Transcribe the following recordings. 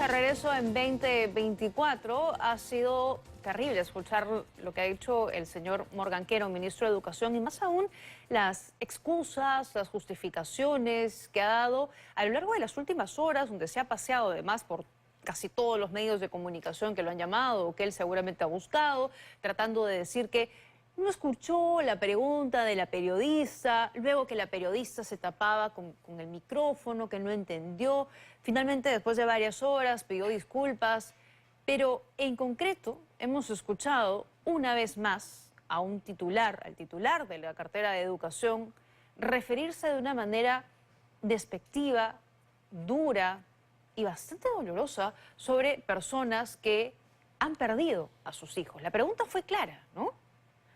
de regreso en 2024. Ha sido terrible escuchar lo que ha dicho el señor Morganquero, ministro de Educación, y más aún las excusas, las justificaciones que ha dado a lo largo de las últimas horas, donde se ha paseado además por casi todos los medios de comunicación que lo han llamado o que él seguramente ha buscado, tratando de decir que no escuchó la pregunta de la periodista, luego que la periodista se tapaba con el micrófono, que no entendió. Finalmente, después de varias horas, pidió disculpas. Pero en concreto, hemos escuchado una vez más a un titular, al titular de la cartera de Educación, referirse de una manera despectiva, dura y bastante dolorosa sobre personas que han perdido a sus hijos. La pregunta fue clara, ¿no?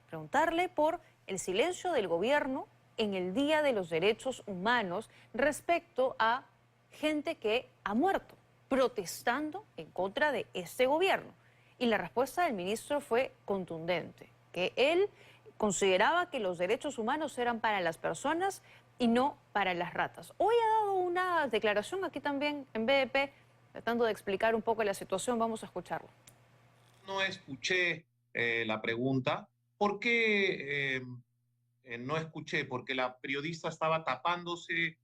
Preguntarle por el silencio del gobierno en el Día de los Derechos Humanos respecto a gente que ha muerto protestando en contra de este gobierno. Y la respuesta del ministro fue contundente, que él consideraba que los derechos humanos eran para las personas y no para las ratas. Hoy ha dado una declaración aquí también en BDP, tratando de explicar un poco la situación. Vamos a escucharlo. No escuché la pregunta. ¿Por qué no escuché? Porque la periodista estaba tapándose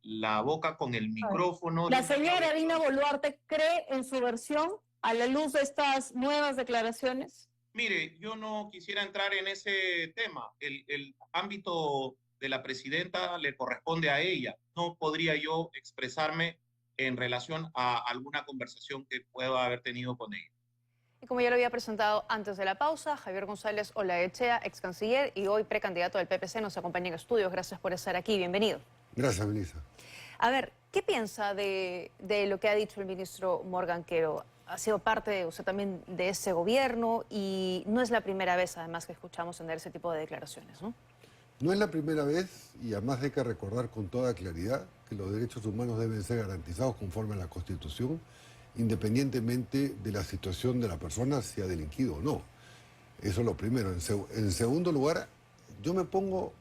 la boca con el micrófono. La señora Dina Boluarte cree en su versión a la luz de estas nuevas declaraciones. Mire, yo no quisiera entrar en ese tema. El ámbito de la presidenta le corresponde a ella. No podría yo expresarme en relación a alguna conversación que pueda haber tenido con ella. Y como ya lo había presentado antes de la pausa, Javier González Olaechea, ex canciller y hoy precandidato del PPC, nos acompaña en estudios. Gracias por estar aquí. Bienvenido. Gracias, Melissa. A ver, ¿qué piensa de lo que ha dicho el ministro Morganquero? Ha sido parte usted también de ese gobierno y no es la primera vez, además, que escuchamos tener ese tipo de declaraciones, ¿no? No es la primera vez y además hay que recordar con toda claridad que los derechos humanos deben ser garantizados conforme a la Constitución, independientemente de la situación de la persona, si ha delinquido o no. Eso es lo primero. En segundo lugar, yo me pongo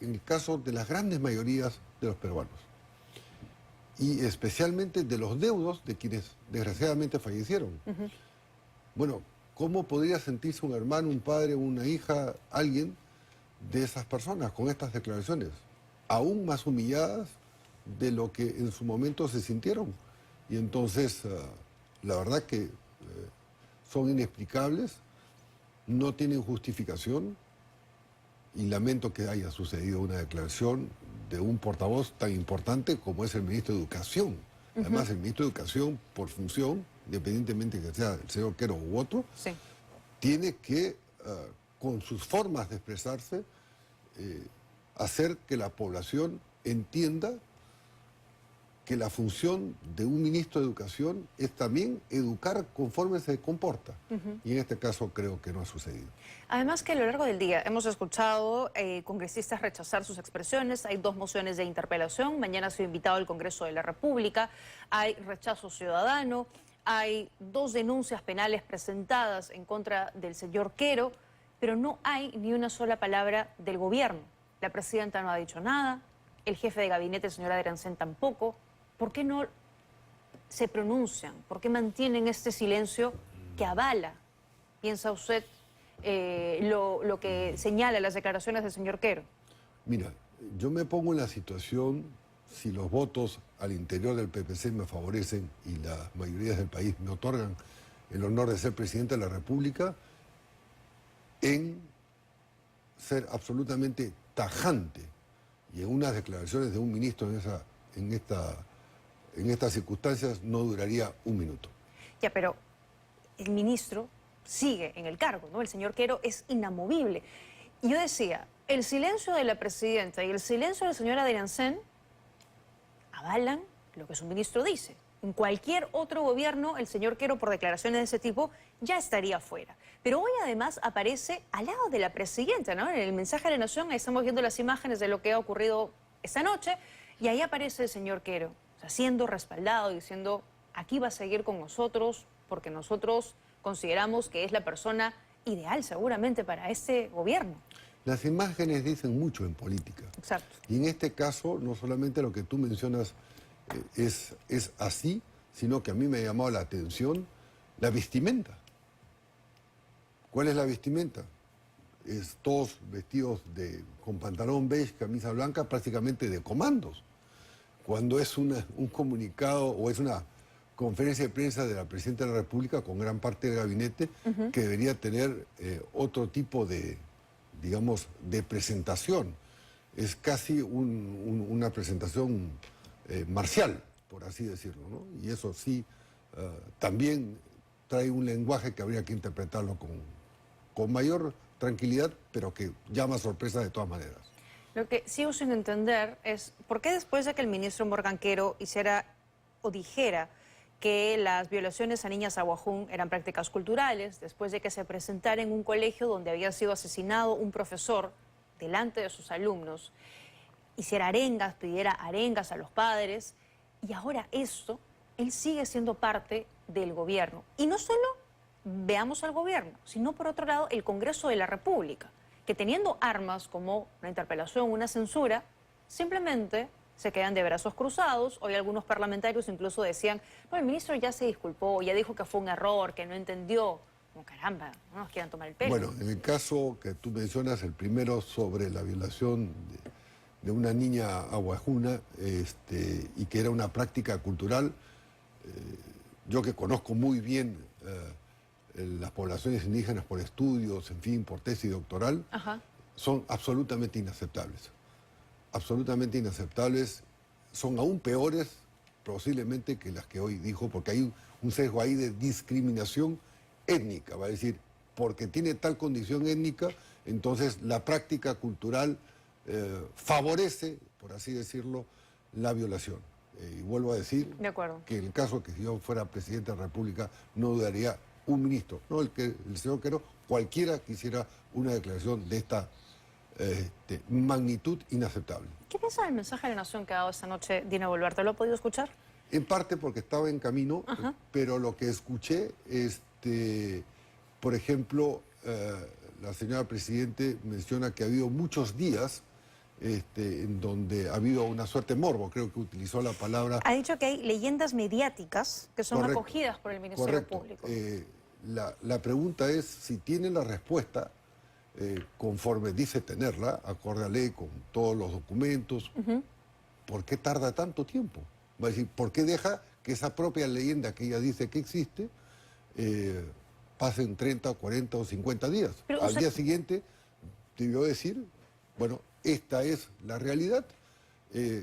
en el caso de las grandes mayorías de los peruanos y especialmente de los deudos de quienes desgraciadamente fallecieron. Bueno, ¿cómo podría sentirse un hermano, un padre, una hija, alguien de esas personas con estas declaraciones? Aún más humilladas de lo que en su momento se sintieron. Y entonces, la verdad que son inexplicables, no tienen justificación y lamento que haya sucedido una declaración de un portavoz tan importante como es el ministro de Educación. Además, el ministro de Educación, por función, independientemente que sea el señor Quero u otro, Sí. tiene que, con sus formas de expresarse, hacer que la población entienda que la función de un ministro de Educación es también educar conforme se comporta. Y en este caso creo que no ha sucedido. Además que a lo largo del día hemos escuchado congresistas rechazar sus expresiones. Hay 2 mociones de interpelación. Mañana ha sido invitado al Congreso de la República. Hay rechazo ciudadano. Hay 2 denuncias penales presentadas en contra del señor Quero. Pero no hay ni una sola palabra del gobierno. La presidenta no ha dicho nada. El jefe de gabinete, el señor Adriancén, tampoco. ¿Por qué no se pronuncian? ¿Por qué mantienen este silencio que avala, piensa usted, lo que señala las declaraciones del señor Quero? Mira, yo me pongo en la situación, si los votos al interior del PPC me favorecen y las mayorías del país me otorgan el honor de ser presidente de la República, en ser absolutamente tajante y en unas declaraciones de un ministro en estas circunstancias no duraría un minuto. Ya, pero el ministro sigue en el cargo, ¿no? El señor Quero es inamovible. Y yo decía, el silencio de la presidenta y el silencio del señor Adriancén avalan lo que su ministro dice. En cualquier otro gobierno, el señor Quero, por declaraciones de ese tipo, ya estaría fuera. Pero hoy además aparece al lado de la presidenta, ¿no? En el mensaje de la Nación, ahí estamos viendo las imágenes de lo que ha ocurrido esta noche, y ahí aparece el señor Quero, o sea, siendo respaldado, diciendo, aquí va a seguir con nosotros, porque nosotros consideramos que es la persona ideal seguramente para este gobierno. Las imágenes dicen mucho en política. Exacto. Y en este caso, no solamente lo que tú mencionas es así, sino que a mí me ha llamado la atención la vestimenta. ¿Cuál es la vestimenta? Es todos vestidos con pantalón beige, camisa blanca, prácticamente de comandos. Cuando es un comunicado o es una conferencia de prensa de la Presidenta de la República con gran parte del gabinete que debería tener otro tipo de, digamos, de presentación. Es casi una presentación marcial, por así decirlo, ¿no? Y eso sí, también trae un lenguaje que habría que interpretarlo con mayor tranquilidad, pero que llama sorpresa de todas maneras. Lo que sigo sin entender es por qué después de que el ministro Morganquero hiciera o dijera que las violaciones a niñas a Huajún eran prácticas culturales, después de que se presentara en un colegio donde había sido asesinado un profesor delante de sus alumnos, hiciera arengas, pidiera arengas a los padres, y ahora esto, él sigue siendo parte del gobierno. Y no solo veamos al gobierno, sino por otro lado el Congreso de la República, que teniendo armas como una interpelación, una censura, simplemente se quedan de brazos cruzados. Hoy algunos parlamentarios incluso decían, no, el ministro ya se disculpó, ya dijo que fue un error, que no entendió. Como caramba, no nos quieran tomar el pelo. Bueno, en el caso que tú mencionas, el primero sobre la violación de una niña aguajuna, y que era una práctica cultural, yo que conozco muy bien las poblaciones indígenas por estudios, en fin, por tesis doctoral, son absolutamente inaceptables. Absolutamente inaceptables, son aún peores posiblemente que las que hoy dijo, porque hay un sesgo ahí de discriminación étnica, va a decir, porque tiene tal condición étnica, entonces la práctica cultural favorece, por así decirlo, la violación. Y vuelvo a decir que en el caso que si yo fuera presidente de la República no dudaría un ministro, no el señor Quero, cualquiera que hiciera una declaración de esta magnitud inaceptable. ¿Qué piensa del mensaje de la Nación que ha dado esta noche Dina Boluarte? ¿Lo ha podido escuchar? En parte porque estaba en camino, pero lo que escuché, por ejemplo, la señora Presidente menciona que ha habido muchos días en donde ha habido una suerte de morbo, creo que utilizó la palabra. Ha dicho que hay leyendas mediáticas que son acogidas por el Ministerio Público. La pregunta es si tiene la respuesta conforme dice tenerla, acorde a ley, con todos los documentos. ¿Por qué tarda tanto tiempo? Va a decir, ¿por qué deja que esa propia leyenda que ella dice que existe pasen 30, 40 o 50 días? Pero al día siguiente debió decir, bueno, esta es la realidad,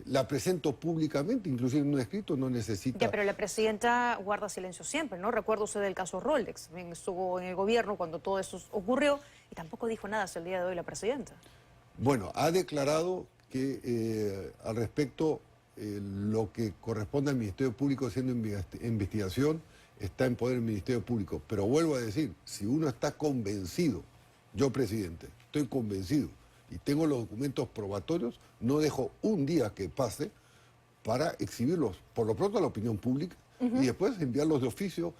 la presento públicamente, inclusive en un escrito, no necesita... Ya, pero la presidenta guarda silencio siempre, ¿no? Recuerdo usted del caso Roldex, también estuvo en el gobierno cuando todo eso ocurrió y tampoco dijo nada hasta el día de hoy la presidenta. Bueno, ha declarado que al respecto lo que corresponde al Ministerio Público siendo investigación está en poder del Ministerio Público, pero vuelvo a decir, si uno está convencido, yo presidente, estoy convencido, y tengo los documentos probatorios, no dejo un día que pase para exhibirlos, por lo pronto a la opinión pública, y después enviarlos de oficio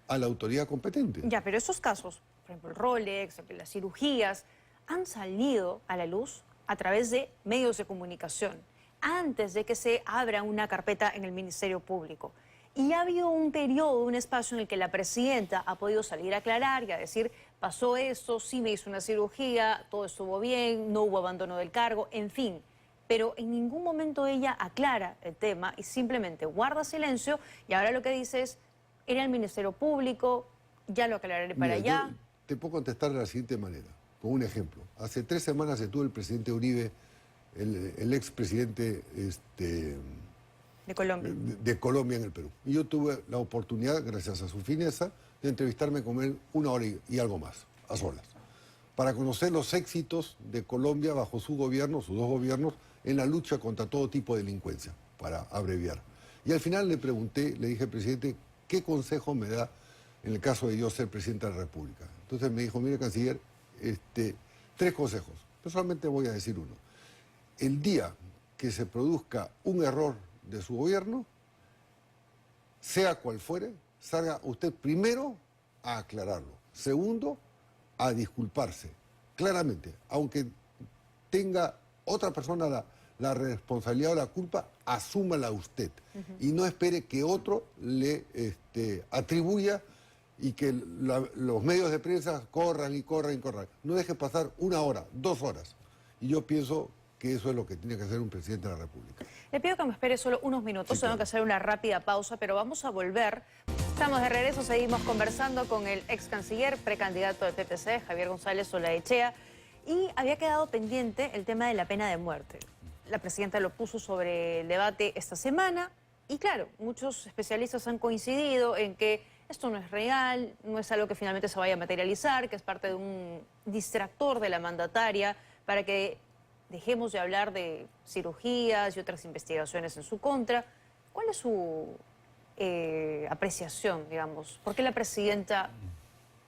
a la autoridad competente. Ya, pero esos casos, por ejemplo el Rolex, las cirugías, han salido a la luz a través de medios de comunicación, antes de que se abra una carpeta en el Ministerio Público. Y ha habido un periodo, un espacio en el que la presidenta ha podido salir a aclarar y a decir, pasó esto, sí me hizo una cirugía, todo estuvo bien, no hubo abandono del cargo, en fin. Pero en ningún momento ella aclara el tema y simplemente guarda silencio y ahora lo que dice es, era el Ministerio Público, ya lo aclararé para allá. Yo te puedo contestar de la siguiente manera, con un ejemplo. Hace 3 semanas estuvo el presidente Uribe, el expresidente... de Colombia en el Perú. Y yo tuve la oportunidad, gracias a su fineza, de entrevistarme con él 1 hora y algo más, a solas, para conocer los éxitos de Colombia bajo su gobierno, sus 2 gobiernos, en la lucha contra todo tipo de delincuencia, para abreviar. Y al final le pregunté, le dije, presidente, ¿qué consejo me da en el caso de yo ser presidente de la República? Entonces me dijo, mire, canciller, 3 consejos, pero solamente voy a decir uno. El día que se produzca un error de su gobierno, sea cual fuere, salga usted primero a aclararlo, segundo a disculparse, claramente, aunque tenga otra persona la responsabilidad o la culpa, asúmala usted. Y no espere que otro le atribuya y que los medios de prensa corran y corran y corran. No deje pasar 1 hora, 2 horas. Y yo pienso que eso es lo que tiene que hacer un presidente de la República. Le pido que me espere solo unos minutos, Sí, tengo claro. que hacer una rápida pausa, pero vamos a volver. Estamos de regreso, seguimos conversando con el ex canciller, precandidato del PPC, Javier González Olaechea, y había quedado pendiente el tema de la pena de muerte. La presidenta lo puso sobre el debate esta semana, y claro, muchos especialistas han coincidido en que esto no es real, no es algo que finalmente se vaya a materializar, que es parte de un distractor de la mandataria para que dejemos de hablar de cirugías y otras investigaciones en su contra. ¿Cuál es su apreciación, digamos? ¿Por qué la presidenta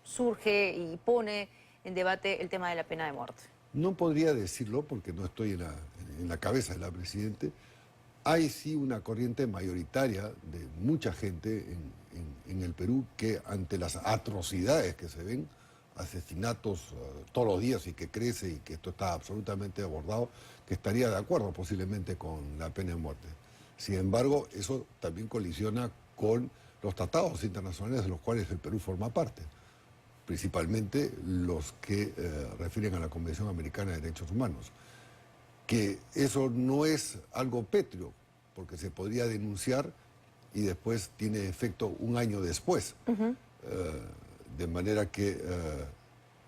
surge y pone en debate el tema de la pena de muerte? No podría decirlo porque no estoy en la cabeza de la presidenta. Hay sí una corriente mayoritaria de mucha gente en el Perú que ante las atrocidades que se ven, asesinatos todos los días y que crece y que esto está absolutamente abordado, que estaría de acuerdo posiblemente con la pena de muerte. Sin embargo, eso también colisiona con los tratados internacionales de los cuales el Perú forma parte, principalmente los que refieren a la Convención Americana de Derechos Humanos. Que eso no es algo pétreo, porque se podría denunciar y después tiene efecto 1 año después. De manera que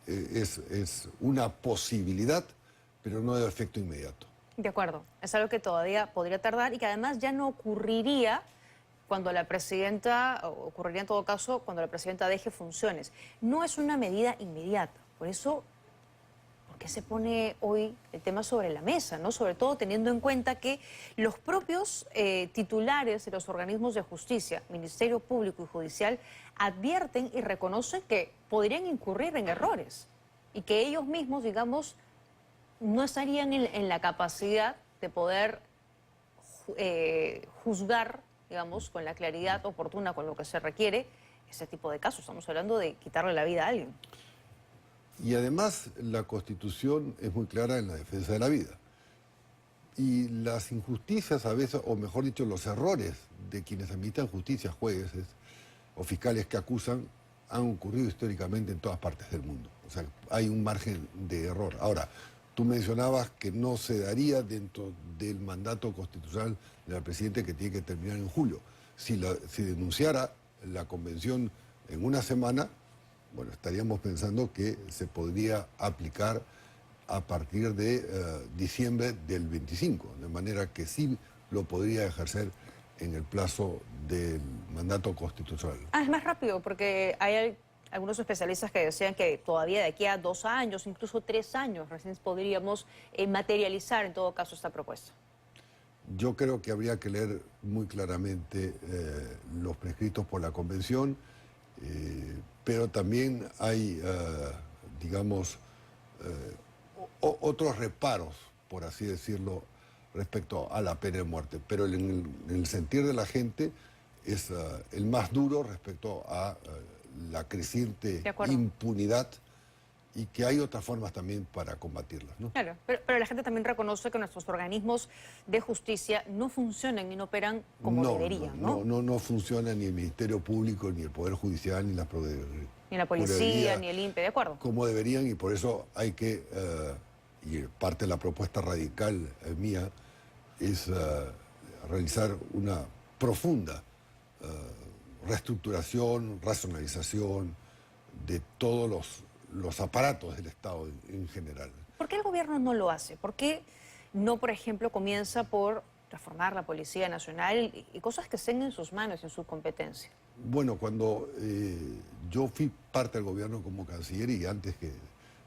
es una posibilidad, pero no de efecto inmediato. De acuerdo, es algo que todavía podría tardar y que además ya no ocurriría cuando la presidenta, o ocurriría en todo caso cuando la presidenta deje funciones. No es una medida inmediata, por eso, ¿por qué se pone hoy el tema sobre la mesa, ¿no? Sobre todo teniendo en cuenta que los propios titulares de los organismos de justicia, Ministerio Público y Judicial, advierten y reconocen que podrían incurrir en errores y que ellos mismos, digamos, no estarían en la capacidad de poder juzgar, digamos, con la claridad oportuna, con lo que se requiere, ese tipo de casos. Estamos hablando de quitarle la vida a alguien. Y además la Constitución es muy clara en la defensa de la vida. Y las injusticias a veces, o mejor dicho, los errores de quienes administran justicia, jueces o fiscales que acusan, han ocurrido históricamente en todas partes del mundo. O sea, hay un margen de error. Ahora, tú mencionabas que no se daría dentro del mandato constitucional del presidente que tiene que terminar en julio. Si denunciara la convención en 1 semana, bueno, estaríamos pensando que se podría aplicar a partir de diciembre del 25, de manera que sí lo podría ejercer en el plazo del mandato constitucional. Es más rápido porque hay algunos especialistas que decían que todavía de aquí a 2 años, incluso 3 años, recién podríamos materializar en todo caso esta propuesta. Yo creo que habría que leer muy claramente los prescritos por la Convención, pero también hay, digamos, otros reparos, por así decirlo, respecto a la pena de muerte. Pero en el sentir de la gente es el más duro respecto a la creciente impunidad y que hay otras formas también para combatirlas, ¿no? Claro, pero la gente también reconoce que nuestros organismos de justicia no funcionan y no operan como deberían, ¿no? No funciona ni el Ministerio Público, ni el Poder Judicial, ni la Ni la policía, ni el INPE, ¿de acuerdo? Como deberían, y por eso hay que, y parte de la propuesta radical mía, es realizar una profunda reestructuración, racionalización de todos los aparatos del Estado en general. ¿Por qué el gobierno no lo hace? ¿Por qué no, por ejemplo, comienza por reformar la Policía Nacional y cosas que estén en sus manos, en su competencia? Bueno, cuando yo fui parte del gobierno como canciller y antes que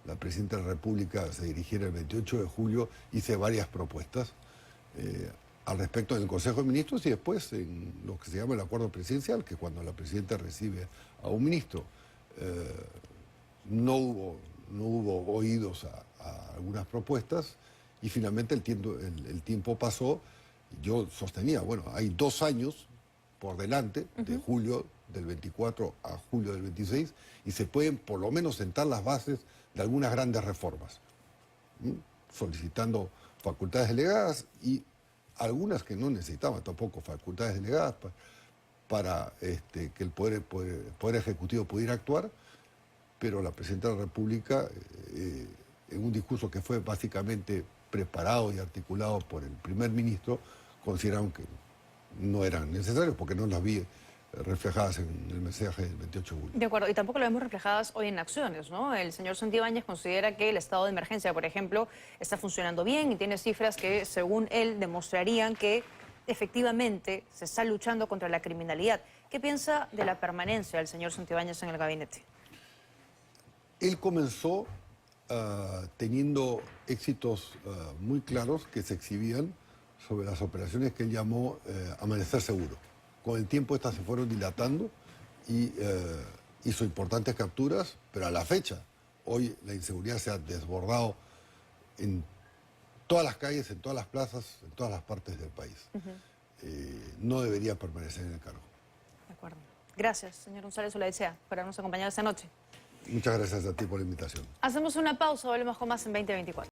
la presidenta de la República se dirigiera el 28 de julio, hice varias propuestas al respecto en el Consejo de Ministros y después en lo que se llama el acuerdo presidencial, que cuando la presidenta recibe a un ministro, no hubo oídos a algunas propuestas y finalmente el tiempo pasó. Yo sostenía, bueno, hay 2 años por delante, de julio del 24 a julio del 26, y se pueden por lo menos sentar las bases de algunas grandes reformas, solicitando facultades delegadas y algunas que no necesitaban tampoco facultades delegadas para que el poder Ejecutivo pudiera actuar, pero la Presidenta de la República, en un discurso que fue básicamente preparado y articulado por el primer ministro, consideraron que no eran necesarios porque no las vi reflejadas en el mensaje del 28 de julio. De acuerdo, y tampoco lo vemos reflejadas hoy en acciones, ¿no? El señor Santibáñez considera que el estado de emergencia, por ejemplo, está funcionando bien y tiene cifras que, según él, demostrarían que efectivamente se está luchando contra la criminalidad. ¿Qué piensa de la permanencia del señor Santibáñez en el gabinete? Él comenzó teniendo éxitos muy claros que se exhibían sobre las operaciones que él llamó Amanecer Seguro. Con el tiempo estas se fueron dilatando y hizo importantes capturas, pero a la fecha, hoy la inseguridad se ha desbordado en todas las calles, en todas las plazas, en todas las partes del país. No debería permanecer en el cargo. De acuerdo. Gracias, señor González Olaechea, por habernos acompañado esta noche. Muchas gracias a ti por la invitación. Hacemos una pausa, volvemos con más en 2024.